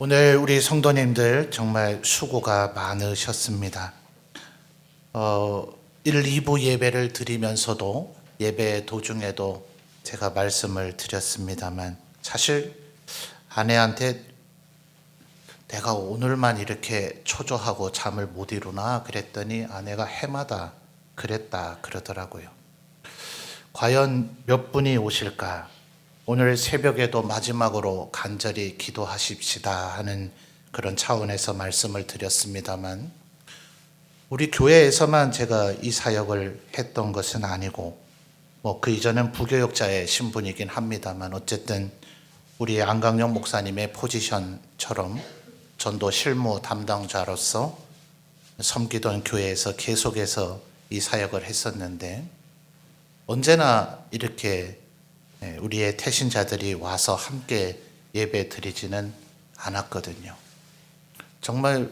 오늘 우리 성도님들 정말 수고가 많으셨습니다. 1, 2부 예배를 드리면서도 예배 도중에도 제가 말씀을 드렸습니다만 사실 아내한테 내가 오늘만 이렇게 초조하고 잠을 못 이루나 그랬더니 아내가 해마다 그랬다 그러더라고요. 과연 몇 분이 오실까? 오늘 새벽에도 마지막으로 간절히 기도하십시다 하는 그런 차원에서 말씀을 드렸습니다만 우리 교회에서만 제가 이 사역을 했던 것은 아니고 그 이전은 부교역자의 신분이긴 합니다만 어쨌든 우리 안강영 목사님의 포지션처럼 전도 실무 담당자로서 섬기던 교회에서 계속해서 이 사역을 했었는데 언제나 이렇게 우리의 태신자들이 와서 함께 예배 드리지는 않았거든요. 정말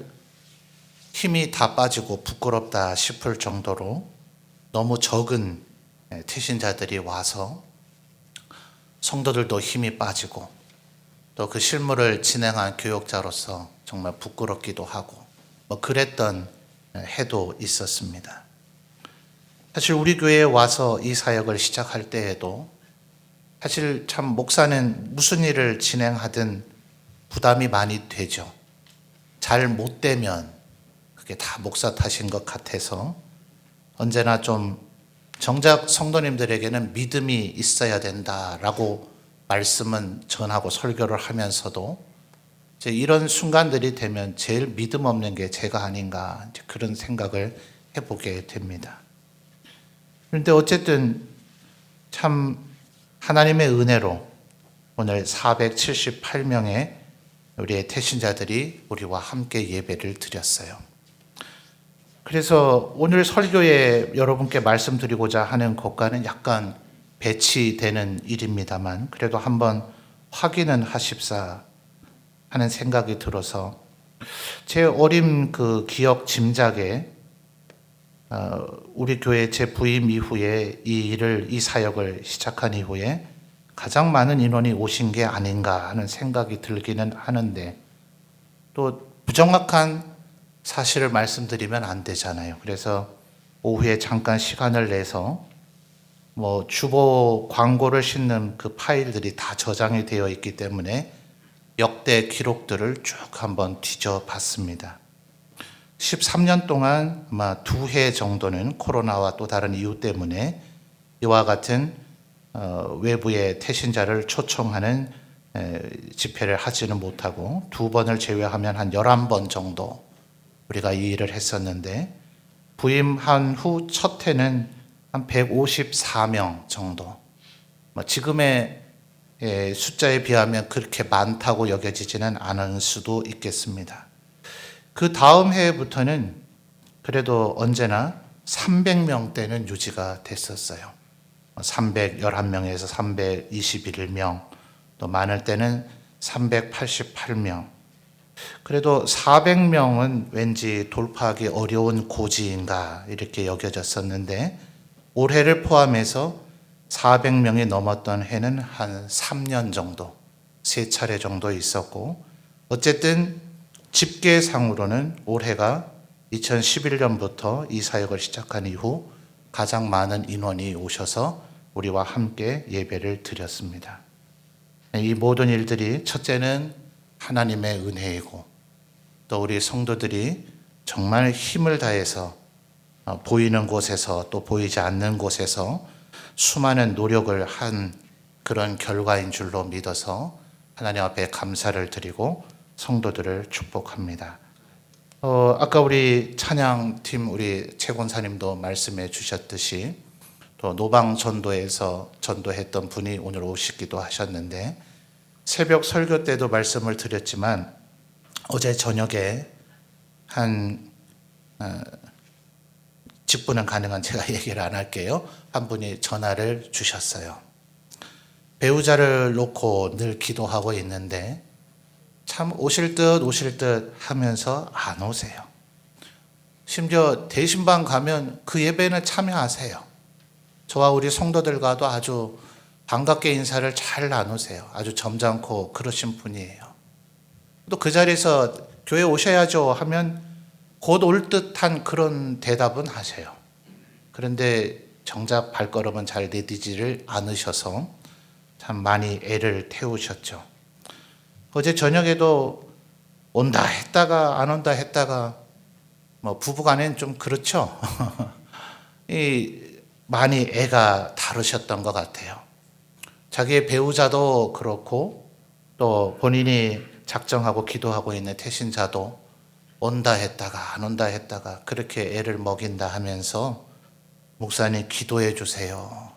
힘이 다 빠지고 부끄럽다 싶을 정도로 너무 적은 태신자들이 와서 성도들도 힘이 빠지고 또 그 실무를 진행한 교역자로서 정말 부끄럽기도 하고 그랬던 해도 있었습니다. 사실 우리 교회에 와서 이 사역을 시작할 때에도 사실 참 목사는 무슨 일을 진행하든 부담이 많이 되죠. 잘 못 되면 그게 다 목사 탓인 것 같아서 언제나 좀 정작 성도님들에게는 믿음이 있어야 된다라고 말씀은 전하고 설교를 하면서도 이제 이런 순간들이 되면 제일 믿음 없는 게 제가 아닌가 그런 생각을 해보게 됩니다. 그런데 어쨌든 참 하나님의 은혜로 오늘 478명의 우리의 태신자들이 우리와 함께 예배를 드렸어요. 그래서 오늘 설교에 여러분께 말씀드리고자 하는 것과는 약간 배치되는 일입니다만 그래도 한번 확인은 하십사 하는 생각이 들어서 제 어린 그 기억 짐작에 우리 교회 제 부임 이후에 이 사역을 시작한 이후에 가장 많은 인원이 오신 게 아닌가 하는 생각이 들기는 하는데 또 부정확한 사실을 말씀드리면 안 되잖아요. 그래서 오후에 잠깐 시간을 내서 주보 광고를 싣는 그 파일들이 다 저장이 되어 있기 때문에 역대 기록들을 쭉 한번 뒤져봤습니다. 13년 동안 아마 2해 정도는 코로나와 또 다른 이유 때문에 이와 같은 외부의 태신자를 초청하는 집회를 하지는 못하고 2번을 제외하면 한 11번 정도 우리가 이 일을 했었는데 부임한 후 첫 해는 한 154명 정도 지금의 숫자에 비하면 그렇게 많다고 여겨지지는 않을 수도 있겠습니다. 그 다음 해부터는 그래도 언제나 300명대는 유지가 됐었어요. 311명에서 321명, 또 많을 때는 388명. 그래도 400명은 왠지 돌파하기 어려운 고지인가 이렇게 여겨졌었는데 올해를 포함해서 400명이 넘었던 해는 한 3년 정도, 3차례 정도 있었고 어쨌든 집계상으로는 올해가 2011년부터 이 사역을 시작한 이후 가장 많은 인원이 오셔서 우리와 함께 예배를 드렸습니다. 이 모든 일들이 첫째는 하나님의 은혜이고 또 우리 성도들이 정말 힘을 다해서 보이는 곳에서 또 보이지 않는 곳에서 수많은 노력을 한 그런 결과인 줄로 믿어서 하나님 앞에 감사를 드리고 성도들을 축복합니다. 아까 우리 찬양팀 우리 최권사님도 말씀해 주셨듯이 또 노방 전도에서 전도했던 분이 오늘 오시기도 하셨는데 새벽 설교 때도 말씀을 드렸지만 어제 저녁에 한 직분은 가능한 제가 얘기를 안 할게요. 한 분이 전화를 주셨어요. 배우자를 놓고 늘 기도하고 있는데 참 오실 듯 하면서 안 오세요. 심지어 대신방 가면 그 예배는 참여하세요. 저와 우리 성도들과도 아주 반갑게 인사를 잘 나누세요. 아주 점잖고 그러신 분이에요. 또 그 자리에서 교회 오셔야죠 하면 곧 올 듯한 그런 대답은 하세요. 그런데 정작 발걸음은 잘 내디지를 않으셔서 참 많이 애를 태우셨죠. 어제 저녁에도 온다 했다가 안 온다 했다가 뭐 부부간엔 좀 그렇죠. 많이 애가 다르셨던 것 같아요. 자기의 배우자도 그렇고 또 본인이 작정하고 기도하고 있는 태신자도 온다 했다가 안 온다 했다가 그렇게 애를 먹인다 하면서 목사님 기도해 주세요.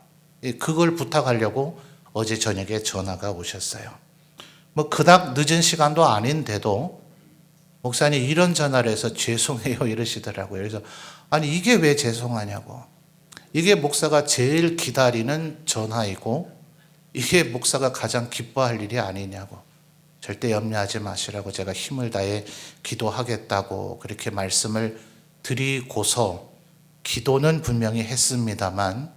그걸 부탁하려고 어제 저녁에 전화가 오셨어요. 뭐 그닥 늦은 시간도 아닌데도 목사님 이런 전화를 해서 죄송해요 이러시더라고요. 그래서 아니 이게 왜 죄송하냐고. 이게 목사가 제일 기다리는 전화이고 이게 목사가 가장 기뻐할 일이 아니냐고. 절대 염려하지 마시라고 제가 힘을 다해 기도하겠다고 그렇게 말씀을 드리고서 기도는 분명히 했습니다만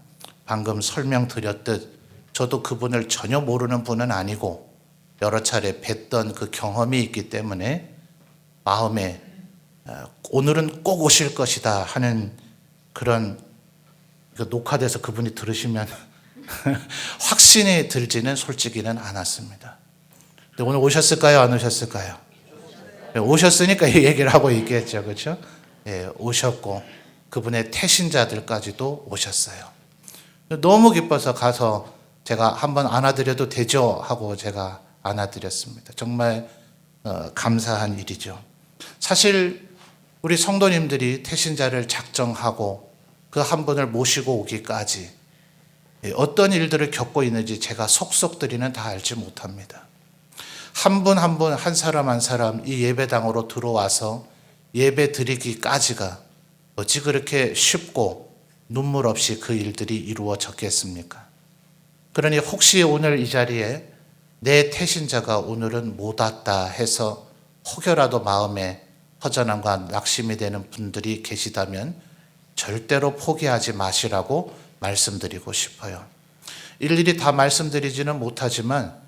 방금 설명드렸듯 저도 그분을 전혀 모르는 분은 아니고 여러 차례 뵀던 그 경험이 있기 때문에 마음에 오늘은 꼭 오실 것이다 하는 그런 녹화돼서 그분이 들으시면 확신이 들지는 솔직히는 않았습니다. 근데 오늘 오셨을까요? 안 오셨을까요? 오셨으니까 이 얘기를 하고 있겠죠. 그렇죠? 예, 오셨고 그분의 태신자들까지도 오셨어요. 너무 기뻐서 가서 제가 한번 안아드려도 되죠? 하고 제가 안아드렸습니다. 정말 감사한 일이죠. 사실 우리 성도님들이 태신자를 작정하고 그 한 분을 모시고 오기까지 어떤 일들을 겪고 있는지 제가 속속들이는 다 알지 못합니다. 한 분 한 분, 한 사람 한 사람 이 예배당으로 들어와서 예배 드리기까지가 어찌 그렇게 쉽고 눈물 없이 그 일들이 이루어졌겠습니까? 그러니 혹시 오늘 이 자리에 내 태신자가 오늘은 못 왔다 해서 혹여라도 마음에 허전함과 낙심이 되는 분들이 계시다면 절대로 포기하지 마시라고 말씀드리고 싶어요. 일일이 다 말씀드리지는 못하지만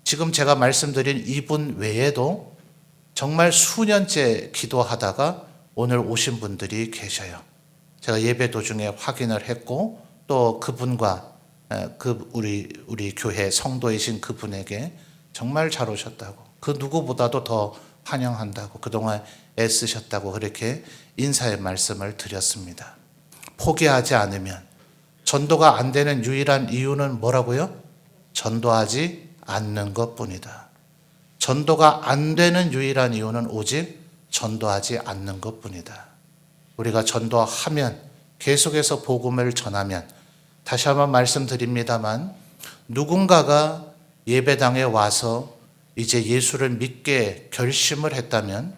지금 제가 말씀드린 이분 외에도 정말 수년째 기도하다가 오늘 오신 분들이 계셔요. 제가 예배 도중에 확인을 했고 또 그분과 우리 교회 성도이신 그분에게 정말 잘 오셨다고 그 누구보다도 더 환영한다고 그동안 애쓰셨다고 그렇게 인사의 말씀을 드렸습니다. 포기하지 않으면 전도가 안 되는 유일한 이유는 뭐라고요? 전도하지 않는 것뿐이다. 전도가 안 되는 유일한 이유는 오직 전도하지 않는 것뿐이다. 우리가 전도하면 계속해서 복음을 전하면 다시 한번 말씀드립니다만 누군가가 예배당에 와서 이제 예수를 믿게 결심을 했다면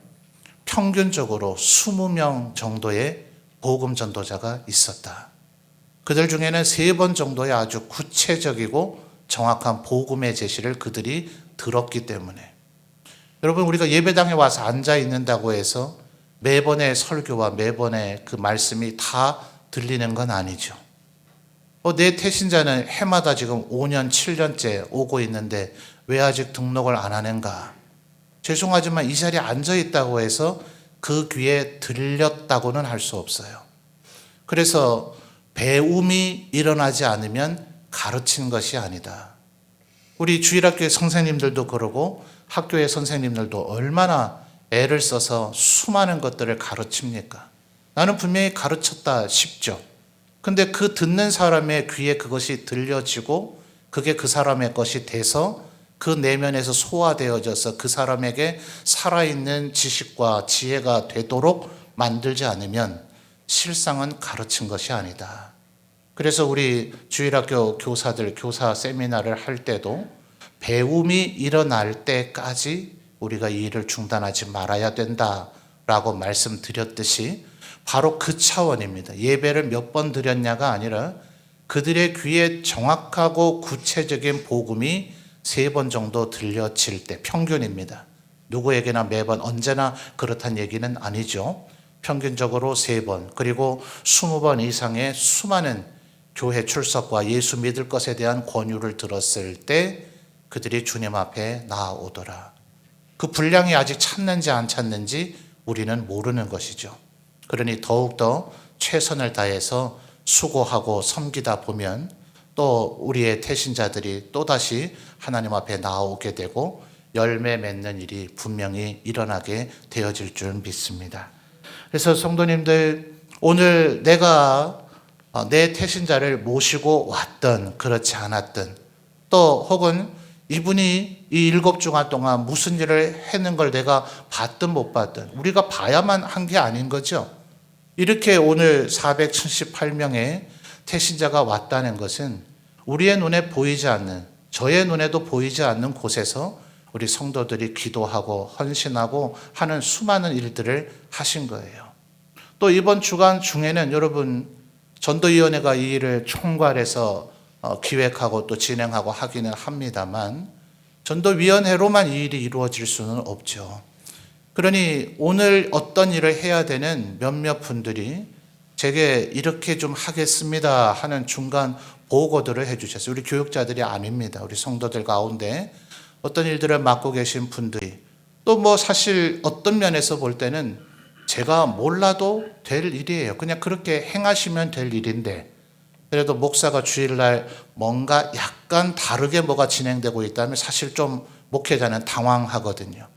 평균적으로 20명 정도의 복음 전도자가 있었다. 그들 중에는 3번 정도의 아주 구체적이고 정확한 복음의 제시를 그들이 들었기 때문에 여러분 우리가 예배당에 와서 앉아 있는다고 해서 매번의 설교와 매번의 그 말씀이 다 들리는 건 아니죠. 내 태신자는 해마다 지금 5년, 7년째 오고 있는데 왜 아직 등록을 안 하는가? 죄송하지만 이 자리에 앉아 있다고 해서 그 귀에 들렸다고는 할 수 없어요. 그래서 배움이 일어나지 않으면 가르친 것이 아니다. 우리 주일학교의 선생님들도 그러고 학교의 선생님들도 얼마나 애를 써서 수많은 것들을 가르칩니까? 나는 분명히 가르쳤다 싶죠. 근데 그 듣는 사람의 귀에 그것이 들려지고 그게 그 사람의 것이 돼서 그 내면에서 소화되어져서 그 사람에게 살아있는 지식과 지혜가 되도록 만들지 않으면 실상은 가르친 것이 아니다. 그래서 우리 주일학교 교사들 교사 세미나를 할 때도 배움이 일어날 때까지 우리가 이 일을 중단하지 말아야 된다라고 말씀드렸듯이 바로 그 차원입니다. 예배를 몇 번 드렸냐가 아니라 그들의 귀에 정확하고 구체적인 복음이 3번 정도 들려질 때 평균입니다. 누구에게나 매번 언제나 그렇다는 얘기는 아니죠. 평균적으로 3번 그리고 20번 이상의 수많은 교회 출석과 예수 믿을 것에 대한 권유를 들었을 때 그들이 주님 앞에 나아오더라. 그 분량이 아직 찼는지 안 찼는지 우리는 모르는 것이죠. 그러니 더욱더 최선을 다해서 수고하고 섬기다 보면 또 우리의 태신자들이 또다시 하나님 앞에 나오게 되고 열매 맺는 일이 분명히 일어나게 되어질 줄 믿습니다. 그래서 성도님들, 오늘 내가 내 태신자를 모시고 왔든 그렇지 않았든, 또 혹은 이분이 이 7주간 동안 무슨 일을 했는 걸 내가 봤든 못 봤든 우리가 봐야만 한 게 아닌 거죠. 이렇게 오늘 478명의 태신자가 왔다는 것은 우리의 눈에 보이지 않는, 저의 눈에도 보이지 않는 곳에서 우리 성도들이 기도하고 헌신하고 하는 수많은 일들을 하신 거예요. 또 이번 주간 중에는 여러분, 전도위원회가 이 일을 총괄해서 기획하고 또 진행하고 하기는 합니다만, 전도위원회로만 이 일이 이루어질 수는 없죠. 그러니 오늘 어떤 일을 해야 되는 몇몇 분들이 제게 이렇게 좀 하겠습니다 하는 중간 보고들을 해주셨어요. 우리 교육자들이 아닙니다. 우리 성도들 가운데 어떤 일들을 맡고 계신 분들이, 또 뭐 사실 어떤 면에서 볼 때는 제가 몰라도 될 일이에요. 그냥 그렇게 행하시면 될 일인데, 그래도 목사가 주일날 뭔가 약간 다르게 뭐가 진행되고 있다면 사실 좀 목회자는 당황하거든요.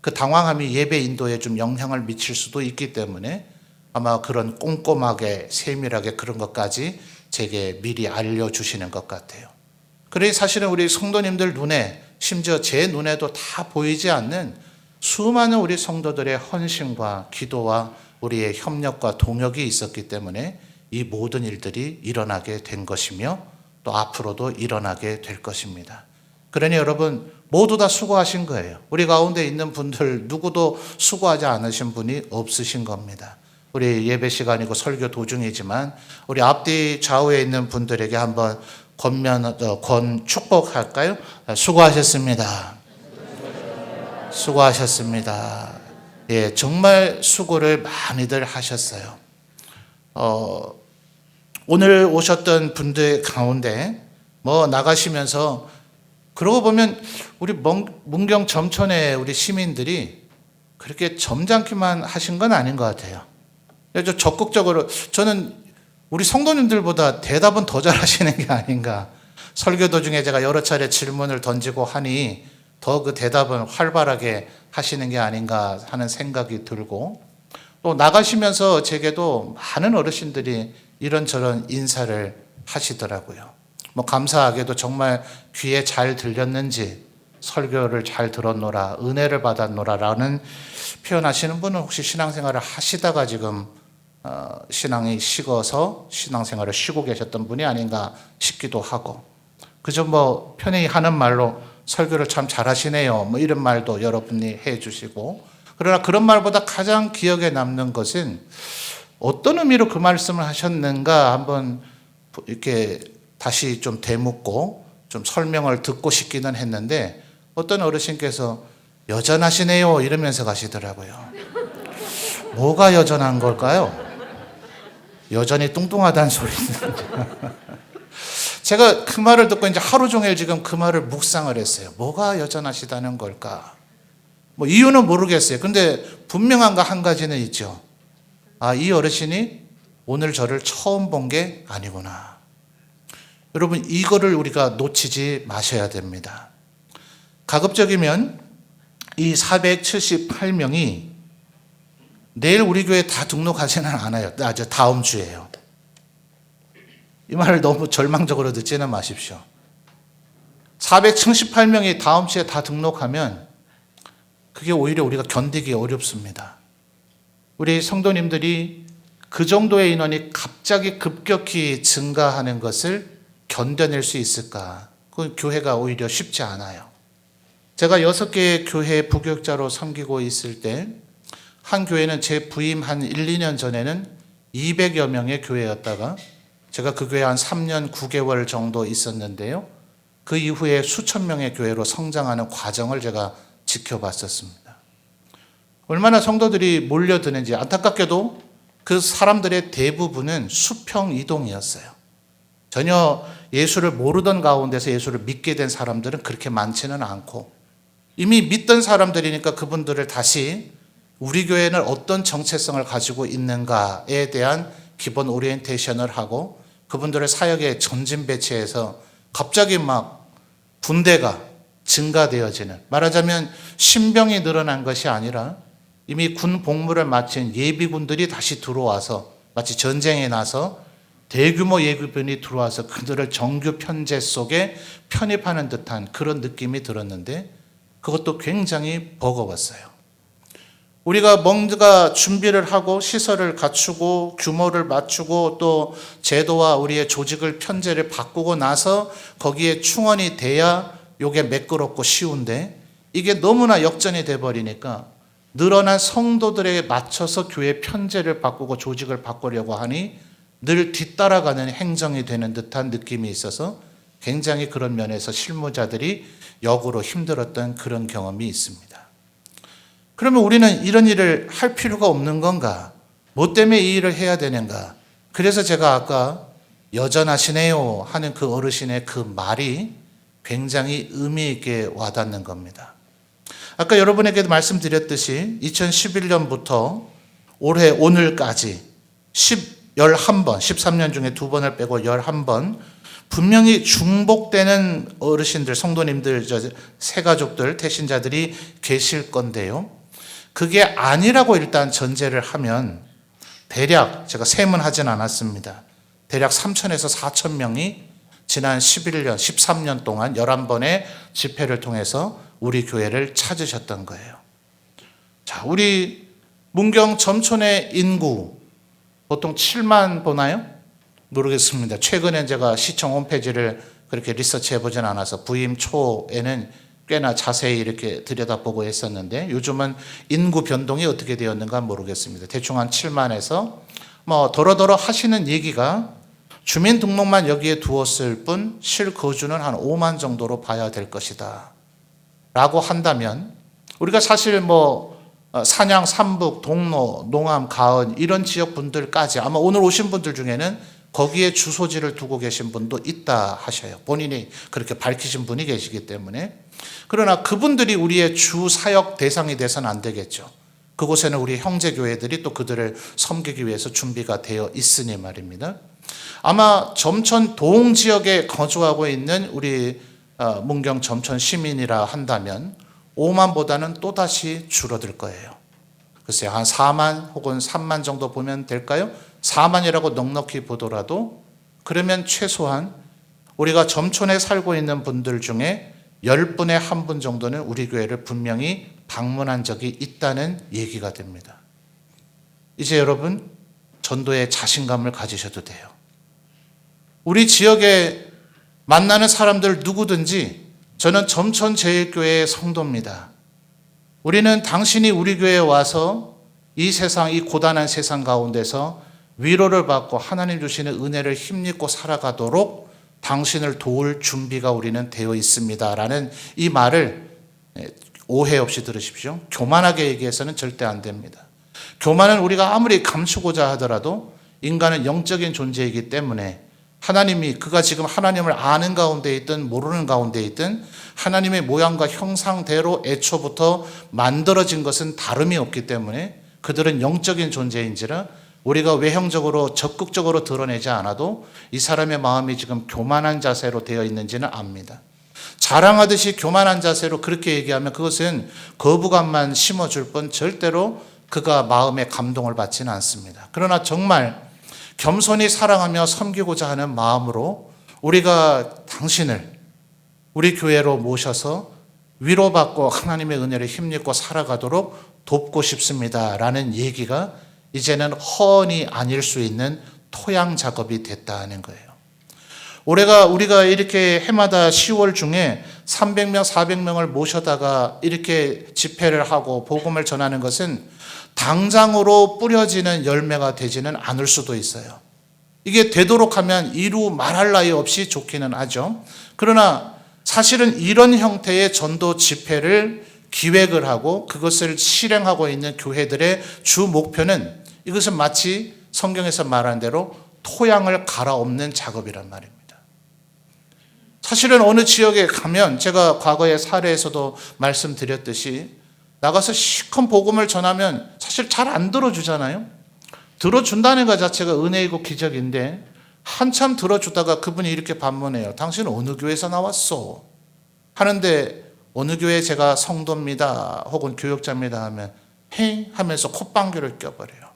그 당황함이 예배 인도에 좀 영향을 미칠 수도 있기 때문에 아마 그런 꼼꼼하게 세밀하게 그런 것까지 제게 미리 알려주시는 것 같아요. 그러니 사실은 우리 성도님들 눈에, 심지어 제 눈에도 다 보이지 않는 수많은 우리 성도들의 헌신과 기도와 우리의 협력과 동역이 있었기 때문에 이 모든 일들이 일어나게 된 것이며 또 앞으로도 일어나게 될 것입니다. 그러니 여러분 모두 다 수고하신 거예요. 우리 가운데 있는 분들 누구도 수고하지 않으신 분이 없으신 겁니다. 우리 예배 시간이고 설교 도중이지만 우리 앞뒤 좌우에 있는 분들에게 한번 권 축복할까요? 수고하셨습니다. 수고하셨습니다. 예, 정말 수고를 많이들 하셨어요. 오늘 오셨던 분들 가운데 뭐 나가시면서 그러고 보면 우리 문경 점촌의 우리 시민들이 그렇게 점잖기만 하신 건 아닌 것 같아요. 그래서 적극적으로 저는 우리 성도님들보다 대답은 더 잘하시는 게 아닌가. 설교 도중에 제가 여러 차례 질문을 던지고 하니 더 그 대답은 활발하게 하시는 게 아닌가 하는 생각이 들고, 또 나가시면서 제게도 많은 어르신들이 이런저런 인사를 하시더라고요. 뭐 감사하게도 정말 귀에 잘 들렸는지 설교를 잘 들었노라, 은혜를 받았노라라는 표현하시는 분은 혹시 신앙생활을 하시다가 지금 신앙이 식어서 신앙생활을 쉬고 계셨던 분이 아닌가 싶기도 하고, 그저 뭐 편히 하는 말로 설교를 참 잘하시네요 뭐 이런 말도 여러분이 해주시고, 그러나 그런 말보다 가장 기억에 남는 것은 어떤 의미로 그 말씀을 하셨는가 한번 이렇게 다시 좀 되묻고 좀 설명을 듣고 싶기는 했는데, 어떤 어르신께서 여전하시네요 이러면서 가시더라고요. 뭐가 여전한 걸까요? 여전히 뚱뚱하다는 소리는. 제가 그 말을 듣고 이제 하루 종일 지금 그 말을 묵상을 했어요. 뭐가 여전하시다는 걸까? 뭐 이유는 모르겠어요. 근데 분명한 거 한 가지는 있죠. 아, 이 어르신이 오늘 저를 처음 본 게 아니구나. 여러분, 이거를 우리가 놓치지 마셔야 됩니다. 가급적이면 이 478명이 내일 우리 교회에 다 등록하지는 않아요. 다음 주에요. 이 말을 너무 절망적으로 듣지는 마십시오. 478명이 다음 주에 다 등록하면 그게 오히려 우리가 견디기 어렵습니다. 우리 성도님들이 그 정도의 인원이 갑자기 급격히 증가하는 것을 견뎌낼 수 있을까? 그 교회가 오히려 쉽지 않아요. 제가 6개의 교회 부교육자로 섬기고 있을 때 한 교회는 제 부임 한 1, 2년 전에는 200여 명의 교회였다가 제가 그 교회에 한 3년 9개월 정도 있었는데요. 그 이후에 수천 명의 교회로 성장하는 과정을 제가 지켜봤었습니다. 얼마나 성도들이 몰려드는지, 안타깝게도 그 사람들의 대부분은 수평 이동이었어요. 전혀 예수를 모르던 가운데서 예수를 믿게 된 사람들은 그렇게 많지는 않고, 이미 믿던 사람들이니까 그분들을 다시 우리 교회는 어떤 정체성을 가지고 있는가에 대한 기본 오리엔테이션을 하고 그분들의 사역에 전진 배치해서 갑자기 막 군대가 증가되어지는, 말하자면 신병이 늘어난 것이 아니라 이미 군 복무를 마친 예비군들이 다시 들어와서 마치 전쟁에 나서 대규모 예비군이 들어와서 그들을 정규 편제 속에 편입하는 듯한 그런 느낌이 들었는데 그것도 굉장히 버거웠어요. 우리가 뭔가 준비를 하고 시설을 갖추고 규모를 맞추고 또 제도와 우리의 조직을 편제를 바꾸고 나서 거기에 충원이 돼야 이게 매끄럽고 쉬운데 이게 너무나 역전이 돼버리니까 늘어난 성도들에게 맞춰서 교회 편제를 바꾸고 조직을 바꾸려고 하니 늘 뒤따라가는 행정이 되는 듯한 느낌이 있어서 굉장히 그런 면에서 실무자들이 역으로 힘들었던 그런 경험이 있습니다. 그러면 우리는 이런 일을 할 필요가 없는 건가? 뭐 때문에 이 일을 해야 되는가? 그래서 제가 아까 여전하시네요 하는 그 어르신의 그 말이 굉장히 의미 있게 와닿는 겁니다. 아까 여러분에게도 말씀드렸듯이 2011년부터 올해 오늘까지 11번, 13년 중에 2번을 빼고 11번 분명히 중복되는 어르신들, 성도님들, 새가족들, 태신자들이 계실 건데요. 그게 아니라고 일단 전제를 하면 대략, 제가 셈은 하진 않았습니다. 대략 3,000에서 4,000명이 지난 11년, 13년 동안 11번의 집회를 통해서 우리 교회를 찾으셨던 거예요. 자, 우리 문경 점촌의 인구 보통 7만 보나요? 모르겠습니다. 최근에 제가 시청 홈페이지를 그렇게 리서치해 보진 않아서 부임 초에는 꽤나 자세히 이렇게 들여다보고 했었는데 요즘은 인구 변동이 어떻게 되었는가 모르겠습니다. 대충 한 7만에서 뭐 더러더러 하시는 얘기가 주민등록만 여기에 두었을 뿐 실거주는 한 5만 정도로 봐야 될 것이다 라고 한다면 우리가 사실 뭐 산양, 삼북, 동로, 농암, 가은 이런 지역 분들까지 아마 오늘 오신 분들 중에는 거기에 주소지를 두고 계신 분도 있다 하셔요. 본인이 그렇게 밝히신 분이 계시기 때문에. 그러나 그분들이 우리의 주 사역 대상이 돼서는 안 되겠죠. 그곳에는 우리 형제교회들이 또 그들을 섬기기 위해서 준비가 되어 있으니 말입니다. 아마 점천 동지역에 거주하고 있는 우리 문경 점천 시민이라 한다면 5만보다는 또다시 줄어들 거예요. 글쎄요, 한 4만 혹은 3만 정도 보면 될까요? 4만이라고 넉넉히 보더라도 그러면 최소한 우리가 점촌에 살고 있는 분들 중에 10분의 1분 정도는 우리 교회를 분명히 방문한 적이 있다는 얘기가 됩니다. 이제 여러분 전도에 자신감을 가지셔도 돼요. 우리 지역에 만나는 사람들 누구든지 저는 점천제일교회의 성도입니다. 우리는 당신이 우리 교회에 와서 이 세상, 이 고단한 세상 가운데서 위로를 받고 하나님 주시는 은혜를 힘입고 살아가도록 당신을 도울 준비가 우리는 되어 있습니다 라는 이 말을 오해 없이 들으십시오. 교만하게 얘기해서는 절대 안 됩니다. 교만은 우리가 아무리 감추고자 하더라도 인간은 영적인 존재이기 때문에 하나님이 그가 지금 하나님을 아는 가운데 있든 모르는 가운데 있든 하나님의 모양과 형상대로 애초부터 만들어진 것은 다름이 없기 때문에 그들은 영적인 존재인지라 우리가 외형적으로 적극적으로 드러내지 않아도 이 사람의 마음이 지금 교만한 자세로 되어 있는지는 압니다. 자랑하듯이 교만한 자세로 그렇게 얘기하면 그것은 거부감만 심어줄 뿐 절대로 그가 마음의 감동을 받지는 않습니다. 그러나 정말 겸손히 사랑하며 섬기고자 하는 마음으로 우리가 당신을 우리 교회로 모셔서 위로받고 하나님의 은혜를 힘입고 살아가도록 돕고 싶습니다 라는 얘기가 이제는 허언이 아닐 수 있는 토양 작업이 됐다는 거예요. 우리가 이렇게 해마다 10월 중에 300명, 400명을 모셔다가 이렇게 집회를 하고 복음을 전하는 것은 당장으로 뿌려지는 열매가 되지는 않을 수도 있어요. 이게 되도록 하면 이루 말할 나위 없이 좋기는 하죠. 그러나 사실은 이런 형태의 전도 집회를 기획을 하고 그것을 실행하고 있는 교회들의 주 목표는 이것은 마치 성경에서 말한 대로 토양을 갈아엎는 작업이란 말입니다. 사실은 어느 지역에 가면 제가 과거의 사례에서도 말씀드렸듯이 나가서 시큰 복음을 전하면 사실 잘 안 들어주잖아요. 들어준다는 것 자체가 은혜이고 기적인데 한참 들어주다가 그분이 이렇게 반문해요. 당신은 어느 교회에서 나왔어? 하는데 어느 교회 제가 성도입니다 혹은 교역자입니다 하면 헤 하면서 콧방귀를 껴버려요.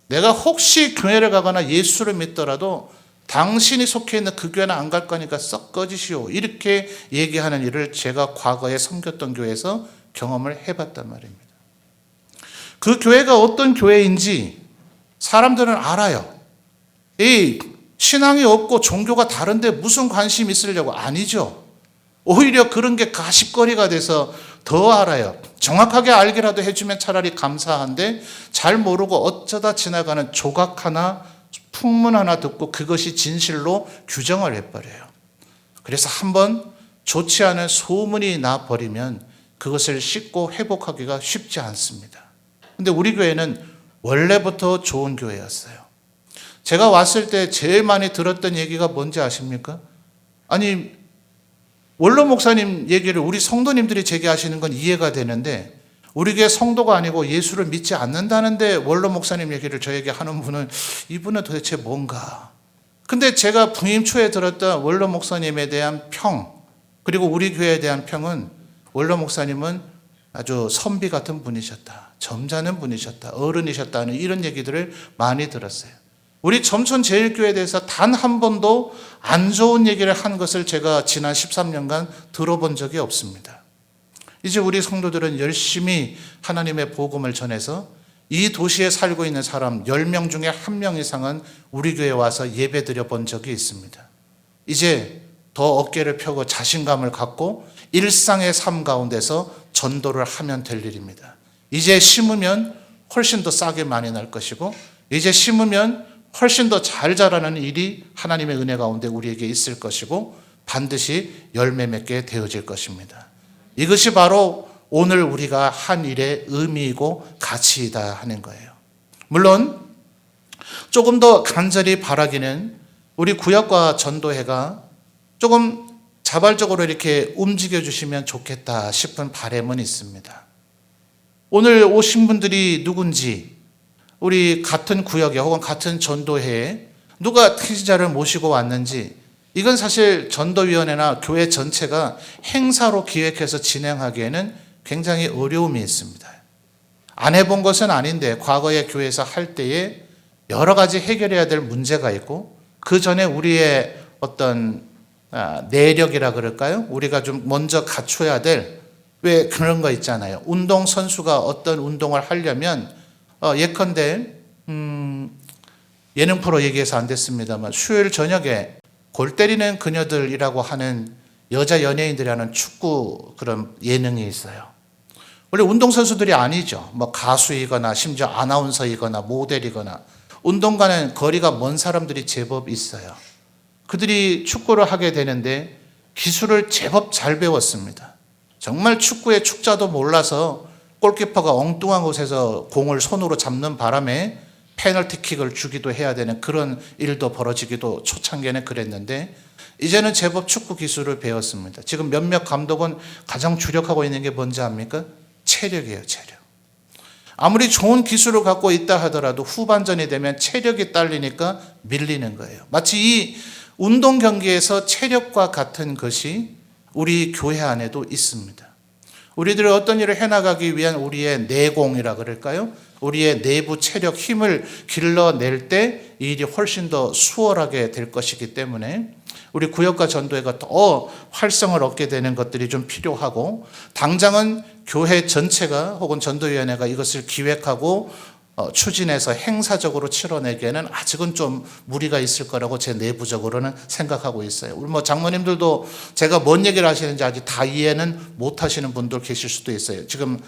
내가 혹시 교회를 가거나 예수를 믿더라도 당신이 속해 있는 그 교회는 안 갈 거니까 썩 꺼지시오. 이렇게 얘기하는 일을 제가 과거에 섬겼던 교회에서 경험을 해봤단 말입니다. 그 교회가 어떤 교회인지 사람들은 알아요. 이 신앙이 없고 종교가 다른데 무슨 관심 있으려고? 아니죠. 오히려 그런 게 가십거리가 돼서 더 알아요. 정확하게 알기라도 해주면 차라리 감사한데 잘 모르고 어쩌다 지나가는 조각 하나, 풍문 하나 듣고 그것이 진실로 규정을 해버려요. 그래서 한번 좋지 않은 소문이 나버리면 그것을 씻고 회복하기가 쉽지 않습니다. 근데 우리 교회는 원래부터 좋은 교회였어요. 제가 왔을 때 제일 많이 들었던 얘기가 뭔지 아십니까? 아니, 원로 목사님 얘기를 우리 성도님들이 제기하시는 건 이해가 되는데 우리 교회 성도가 아니고 예수를 믿지 않는다는데 원로 목사님 얘기를 저에게 하는 분은 이분은 도대체 뭔가? 근데 제가 부임 초에 들었던 원로 목사님에 대한 평 그리고 우리 교회에 대한 평은 원로 목사님은 아주 선비 같은 분이셨다. 점잖은 분이셨다. 어른이셨다는 이런 얘기들을 많이 들었어요. 우리 점촌 제일교회에 대해서 단 한 번도 안 좋은 얘기를 한 것을 제가 지난 13년간 들어본 적이 없습니다. 이제 우리 성도들은 열심히 하나님의 복음을 전해서 이 도시에 살고 있는 사람 10명 중에 1명 이상은 우리 교회에 와서 예배 드려 본 적이 있습니다. 이제 더 어깨를 펴고 자신감을 갖고 일상의 삶 가운데서 전도를 하면 될 일입니다. 이제 심으면 훨씬 더 싸게 많이 날 것이고 이제 심으면 훨씬 더 잘 자라는 일이 하나님의 은혜 가운데 우리에게 있을 것이고 반드시 열매 맺게 되어질 것입니다. 이것이 바로 오늘 우리가 한 일의 의미이고 가치이다 하는 거예요. 물론 조금 더 간절히 바라기는 우리 구역과 전도회가 조금 자발적으로 이렇게 움직여 주시면 좋겠다 싶은 바람은 있습니다. 오늘 오신 분들이 누군지 우리 같은 구역에 혹은 같은 전도회에 누가 택시자를 모시고 왔는지 이건 사실 전도위원회나 교회 전체가 행사로 기획해서 진행하기에는 굉장히 어려움이 있습니다. 안 해본 것은 아닌데 과거에 교회에서 할 때에 여러 가지 해결해야 될 문제가 있고 그 전에 우리의 어떤 내력이라 그럴까요? 우리가 좀 먼저 갖춰야 될 왜 그런 거 있잖아요. 운동선수가 어떤 운동을 하려면 예컨대 예능 프로 얘기해서 안 됐습니다만 수요일 저녁에 골 때리는 그녀들이라고 하는 여자 연예인들이 하는 축구 그런 예능이 있어요. 원래 운동선수들이 아니죠. 뭐 가수이거나 심지어 아나운서이거나 모델이거나 운동과는 거리가 먼 사람들이 제법 있어요. 그들이 축구를 하게 되는데 기술을 제법 잘 배웠습니다. 정말 축구의 축자도 몰라서 골키퍼가 엉뚱한 곳에서 공을 손으로 잡는 바람에 페널티킥을 주기도 해야 되는 그런 일도 벌어지기도 초창기에는 그랬는데 이제는 제법 축구 기술을 배웠습니다. 지금 몇몇 감독은 가장 주력하고 있는 게 뭔지 압니까? 체력이에요, 체력. 아무리 좋은 기술을 갖고 있다 하더라도 후반전이 되면 체력이 딸리니까 밀리는 거예요. 마치 이 운동 경기에서 체력과 같은 것이 우리 교회 안에도 있습니다. 우리들이 어떤 일을 해나가기 위한 우리의 내공이라 그럴까요? 우리의 내부 체력, 힘을 길러낼 때 이 일이 훨씬 더 수월하게 될 것이기 때문에 우리 구역과 전도회가 더 활성을 얻게 되는 것들이 좀 필요하고 당장은 교회 전체가 혹은 전도위원회가 이것을 기획하고 추진해서 행사적으로 치러내기에는 아직은 좀 무리가 있을 거라고 제 내부적으로는 생각하고 있어요. 우리 뭐 장모님들도 제가 뭔 얘기를 하시는지 아직 다 이해는 못 하시는 분들 계실 수도 있어요. 지금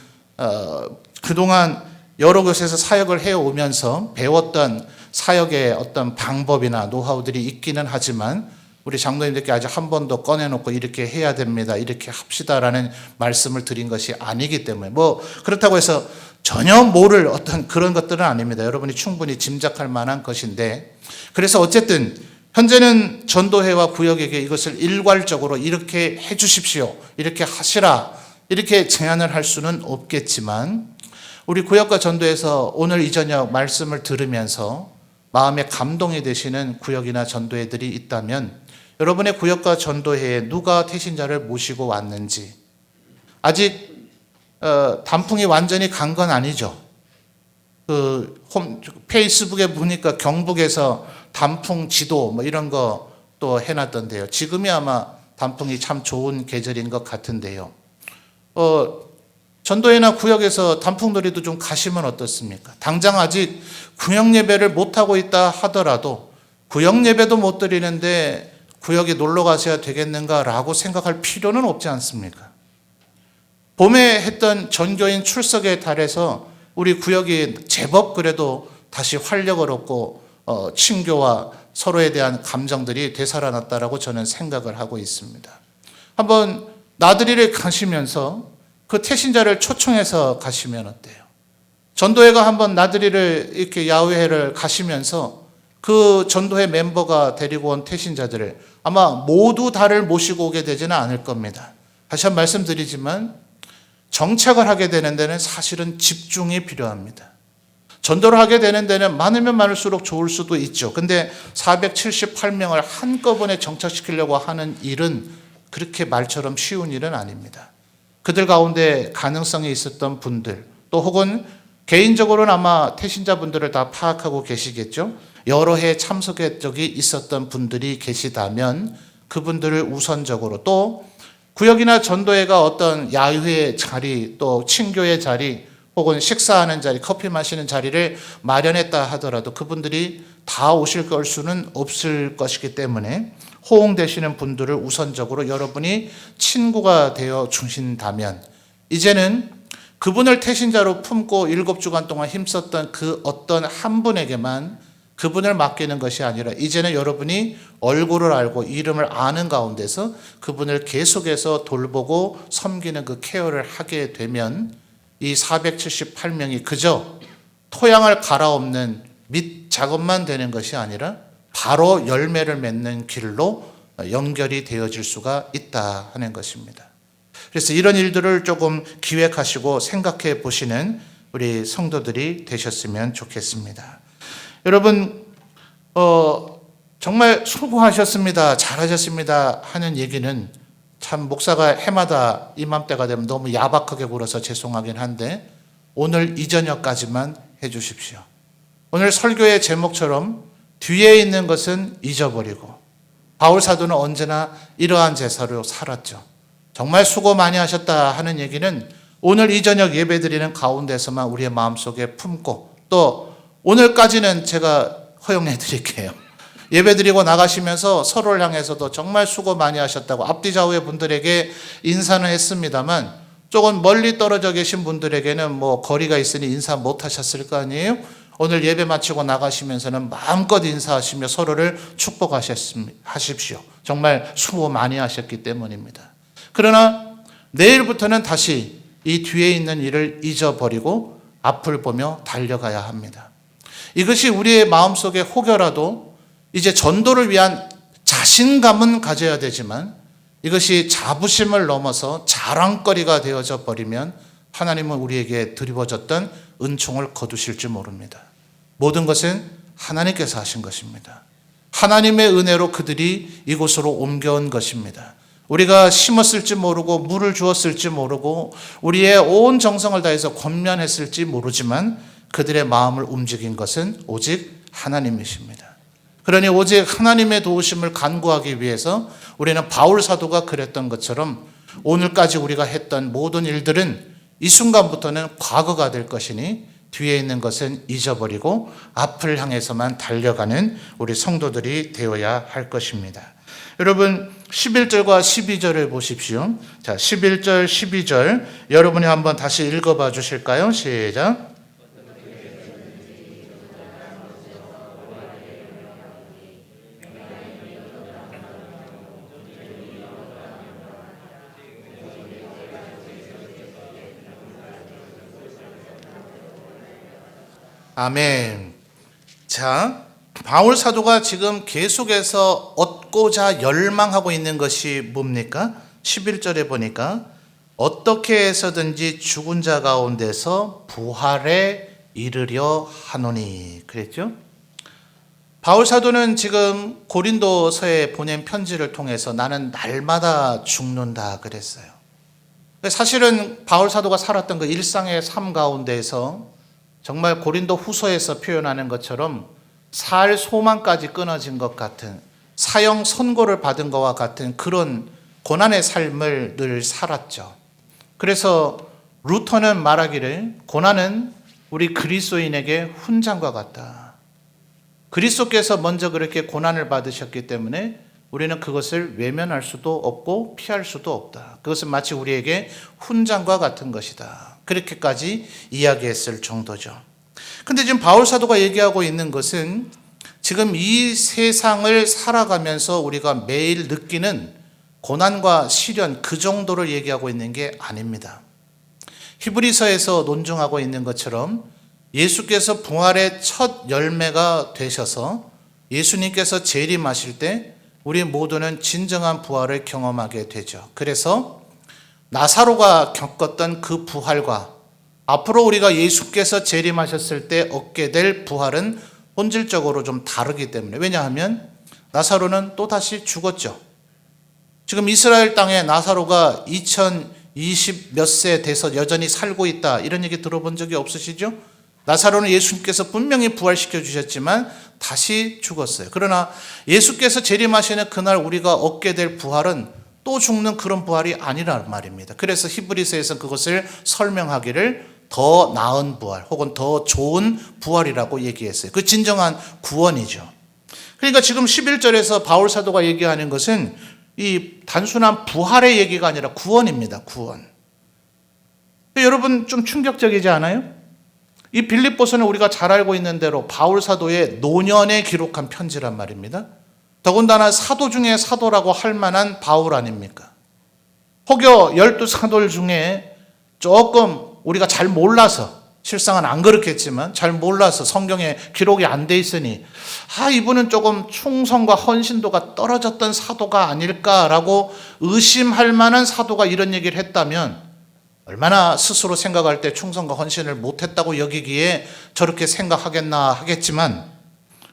그동안 여러 곳에서 사역을 해오면서 배웠던 사역의 어떤 방법이나 노하우들이 있기는 하지만 우리 장로님들께 아직 한 번도 꺼내놓고 이렇게 해야 됩니다. 이렇게 합시다라는 말씀을 드린 것이 아니기 때문에 뭐 그렇다고 해서 전혀 모를 어떤 그런 것들은 아닙니다. 여러분이 충분히 짐작할 만한 것인데 그래서 어쨌든 현재는 전도회와 구역에게 이것을 일괄적으로 이렇게 해 주십시오, 이렇게 하시라, 이렇게 제안을 할 수는 없겠지만 우리 구역과 전도에서 오늘 이 저녁 말씀을 들으면서 마음에 감동이 되시는 구역이나 전도회들이 있다면 여러분의 구역과 전도회에 누가 태신자를 모시고 왔는지, 아직 단풍이 완전히 간 건 아니죠. 페이스북에 보니까 경북에서 단풍 지도 뭐 이런 거 또 해놨던데요. 지금이 아마 단풍이 참 좋은 계절인 것 같은데요. 전도회나 구역에서 단풍놀이도 좀 가시면 어떻습니까? 당장 아직 구역 예배를 못하고 있다 하더라도 구역 예배도 못 드리는데 구역에 놀러 가셔야 되겠는가라고 생각할 필요는 없지 않습니까? 봄에 했던 전교인 출석의 달에서 우리 구역이 제법 그래도 다시 활력을 얻고 친교와 서로에 대한 감정들이 되살아났다라고 저는 생각을 하고 있습니다. 한번 나들이를 가시면서 그 태신자를 초청해서 가시면 어때요? 전도회가 한번 나들이를 이렇게 야외를 가시면서 그 전도회 멤버가 데리고 온 태신자들을 아마 모두 다를 모시고 오게 되지는 않을 겁니다. 다시 한번 말씀드리지만 정착을 하게 되는 데는 사실은 집중이 필요합니다. 전도를 하게 되는 데는 많으면 많을수록 좋을 수도 있죠. 근데 478명을 한꺼번에 정착시키려고 하는 일은 그렇게 말처럼 쉬운 일은 아닙니다. 그들 가운데 가능성이 있었던 분들, 또 혹은 개인적으로는 아마 태신자분들을 다 파악하고 계시겠죠. 여러 해 참석한 적이 있었던 분들이 계시다면 그분들을 우선적으로, 또 구역이나 전도회가 어떤 야유회 자리, 또 친교의 자리, 혹은 식사하는 자리, 커피 마시는 자리를 마련했다 하더라도 그분들이 다 오실 걸 수는 없을 것이기 때문에 호응되시는 분들을 우선적으로 여러분이 친구가 되어 주신다면, 이제는 그분을 태신자로 품고 7주간 동안 힘썼던 그 어떤 한 분에게만 그분을 맡기는 것이 아니라 이제는 여러분이 얼굴을 알고 이름을 아는 가운데서 그분을 계속해서 돌보고 섬기는 그 케어를 하게 되면 이 478명이 그저 토양을 갈아엎는 밑 작업만 되는 것이 아니라 바로 열매를 맺는 길로 연결이 되어질 수가 있다 하는 것입니다. 그래서 이런 일들을 조금 기획하시고 생각해 보시는 우리 성도들이 되셨으면 좋겠습니다. 여러분, 정말 수고하셨습니다, 잘하셨습니다 하는 얘기는 참 목사가 해마다 이맘때가 되면 너무 야박하게 굴어서 죄송하긴 한데 오늘 이 저녁까지만 해주십시오. 오늘 설교의 제목처럼 뒤에 있는 것은 잊어버리고, 바울 사도는 언제나 이러한 제사로 살았죠. 정말 수고 많이 하셨다 하는 얘기는 오늘 이 저녁 예배드리는 가운데서만 우리의 마음속에 품고, 또 오늘까지는 제가 허용해 드릴게요. 예배드리고 나가시면서 서로를 향해서도 정말 수고 많이 하셨다고 앞뒤 좌우의 분들에게 인사는 했습니다만 조금 멀리 떨어져 계신 분들에게는 뭐 거리가 있으니 인사 못 하셨을 거 아니에요? 오늘 예배 마치고 나가시면서는 마음껏 인사하시며 서로를 축복하십시오. 정말 수고 많이 하셨기 때문입니다. 그러나 내일부터는 다시 이 뒤에 있는 일을 잊어버리고 앞을 보며 달려가야 합니다. 이것이 우리의 마음속에 혹여라도 이제 전도를 위한 자신감은 가져야 되지만 이것이 자부심을 넘어서 자랑거리가 되어져 버리면 하나님은 우리에게 드리워졌던 은총을 거두실지 모릅니다. 모든 것은 하나님께서 하신 것입니다. 하나님의 은혜로 그들이 이곳으로 옮겨온 것입니다. 우리가 심었을지 모르고 물을 주었을지 모르고 우리의 온 정성을 다해서 권면했을지 모르지만 그들의 마음을 움직인 것은 오직 하나님이십니다. 그러니 오직 하나님의 도우심을 간구하기 위해서 우리는 바울 사도가 그랬던 것처럼 오늘까지 우리가 했던 모든 일들은 이 순간부터는 과거가 될 것이니 뒤에 있는 것은 잊어버리고 앞을 향해서만 달려가는 우리 성도들이 되어야 할 것입니다. 여러분 11절과 12절을 보십시오. 자, 11절, 12절 여러분이 한번 다시 읽어봐 주실까요? 시작. 아멘. 자, 바울 사도가 지금 계속해서 얻고자 열망하고 있는 것이 뭡니까? 11절에 보니까 어떻게 해서든지 죽은 자 가운데서 부활에 이르려 하노니 그랬죠? 바울 사도는 지금 고린도서에 보낸 편지를 통해서 나는 날마다 죽는다 그랬어요. 사실은 바울 사도가 살았던 그 일상의 삶 가운데에서 정말 고린도 후서에서 표현하는 것처럼 살 소망까지 끊어진 것 같은 사형 선고를 받은 것과 같은 그런 고난의 삶을 늘 살았죠. 그래서 루터는 말하기를 고난은 우리 그리스도인에게 훈장과 같다. 그리스도께서 먼저 그렇게 고난을 받으셨기 때문에 우리는 그것을 외면할 수도 없고 피할 수도 없다. 그것은 마치 우리에게 훈장과 같은 것이다. 그렇게까지 이야기했을 정도죠. 근데 지금 바울 사도가 얘기하고 있는 것은 지금 이 세상을 살아가면서 우리가 매일 느끼는 고난과 시련 그 정도를 얘기하고 있는 게 아닙니다. 히브리서에서 논증하고 있는 것처럼 예수께서 부활의 첫 열매가 되셔서 예수님께서 재림하실 때 우리 모두는 진정한 부활을 경험하게 되죠. 그래서 나사로가 겪었던 그 부활과 앞으로 우리가 예수께서 재림하셨을 때 얻게 될 부활은 본질적으로 좀 다르기 때문에 왜냐하면 나사로는 또다시 죽었죠. 지금 이스라엘 땅에 나사로가 2020 몇 세 돼서 여전히 살고 있다 이런 얘기 들어본 적이 없으시죠? 나사로는 예수님께서 분명히 부활시켜 주셨지만 다시 죽었어요. 그러나 예수께서 재림하시는 그날 우리가 얻게 될 부활은 또 죽는 그런 부활이 아니란 말입니다. 그래서 히브리서에서 그것을 설명하기를 더 나은 부활 혹은 더 좋은 부활이라고 얘기했어요. 그 진정한 구원이죠. 그러니까 지금 11절에서 바울 사도가 얘기하는 것은 이 단순한 부활의 얘기가 아니라 구원입니다. 구원. 여러분 좀 충격적이지 않아요? 이 빌립보서는 우리가 잘 알고 있는 대로 바울 사도의 노년에 기록한 편지란 말입니다. 더군다나 사도 중에 사도라고 할 만한 바울 아닙니까? 혹여 12사도 중에 조금 우리가 잘 몰라서 실상은 안 그렇겠지만 잘 몰라서 성경에 기록이 안 돼 있으니 이분은 조금 충성과 헌신도가 떨어졌던 사도가 아닐까라고 의심할 만한 사도가 이런 얘기를 했다면 얼마나 스스로 생각할 때 충성과 헌신을 못했다고 여기기에 저렇게 생각하겠나 하겠지만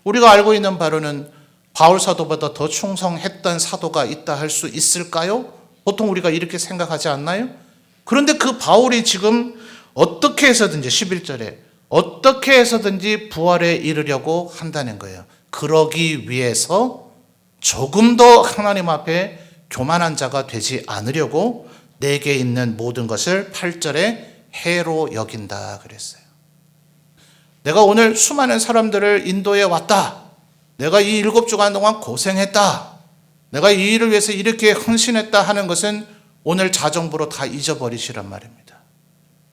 우리가 알고 있는 바로는 바울 사도보다 더 충성했던 사도가 있다 할 수 있을까요? 보통 우리가 이렇게 생각하지 않나요? 그런데 그 바울이 지금 어떻게 해서든지 11절에 어떻게 해서든지 부활에 이르려고 한다는 거예요. 그러기 위해서 조금 더 하나님 앞에 교만한 자가 되지 않으려고 내게 있는 모든 것을 8절에 해로 여긴다 그랬어요. 내가 오늘 수많은 사람들을 인도에 왔다. 내가 이 7주간 동안 고생했다. 내가 이 일을 위해서 이렇게 헌신했다 하는 것은 오늘 자정부로 다 잊어버리시란 말입니다.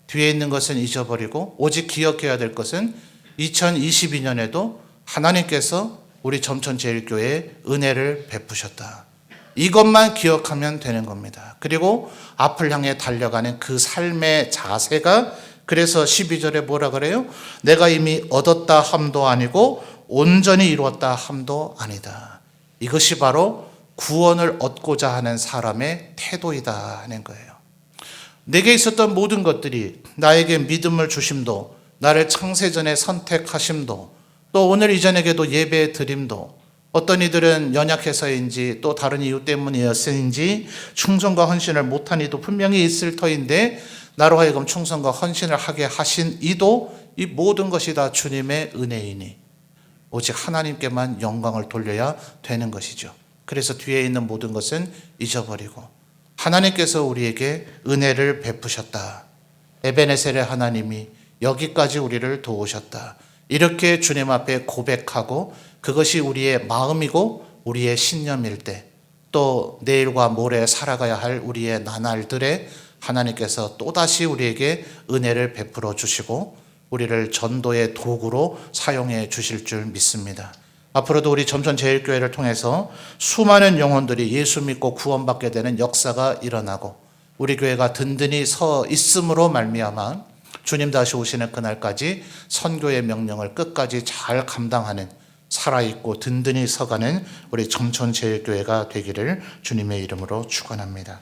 뒤에 있는 것은 잊어버리고 오직 기억해야 될 것은 2022년에도 하나님께서 우리 점천제일교회에 은혜를 베푸셨다. 이것만 기억하면 되는 겁니다. 그리고 앞을 향해 달려가는 그 삶의 자세가 그래서 12절에 뭐라 그래요? 내가 이미 얻었다 함도 아니고 온전히 이루었다 함도 아니다. 이것이 바로 구원을 얻고자 하는 사람의 태도이다 하는 거예요. 내게 있었던 모든 것들이 나에게 믿음을 주심도 나를 창세전에 선택하심도 또 오늘 이전에게도 예배 드림도 어떤 이들은 연약해서인지 또 다른 이유 때문이었는지 충성과 헌신을 못한 이도 분명히 있을 터인데 나로 하여금 충성과 헌신을 하게 하신 이도 이 모든 것이 다 주님의 은혜이니 오직 하나님께만 영광을 돌려야 되는 것이죠. 그래서 뒤에 있는 모든 것은 잊어버리고 하나님께서 우리에게 은혜를 베푸셨다. 에베네셀의 하나님이 여기까지 우리를 도우셨다. 이렇게 주님 앞에 고백하고 그것이 우리의 마음이고 우리의 신념일 때 또 내일과 모레 살아가야 할 우리의 나날들에 하나님께서 또다시 우리에게 은혜를 베풀어 주시고 우리를 전도의 도구로 사용해 주실 줄 믿습니다. 앞으로도 우리 점천제일교회를 통해서 수많은 영혼들이 예수 믿고 구원받게 되는 역사가 일어나고 우리 교회가 든든히 서 있음으로 말미암아 주님 다시 오시는 그날까지 선교의 명령을 끝까지 잘 감당하는 살아있고 든든히 서가는 우리 청천제일교회가 되기를 주님의 이름으로 축원합니다.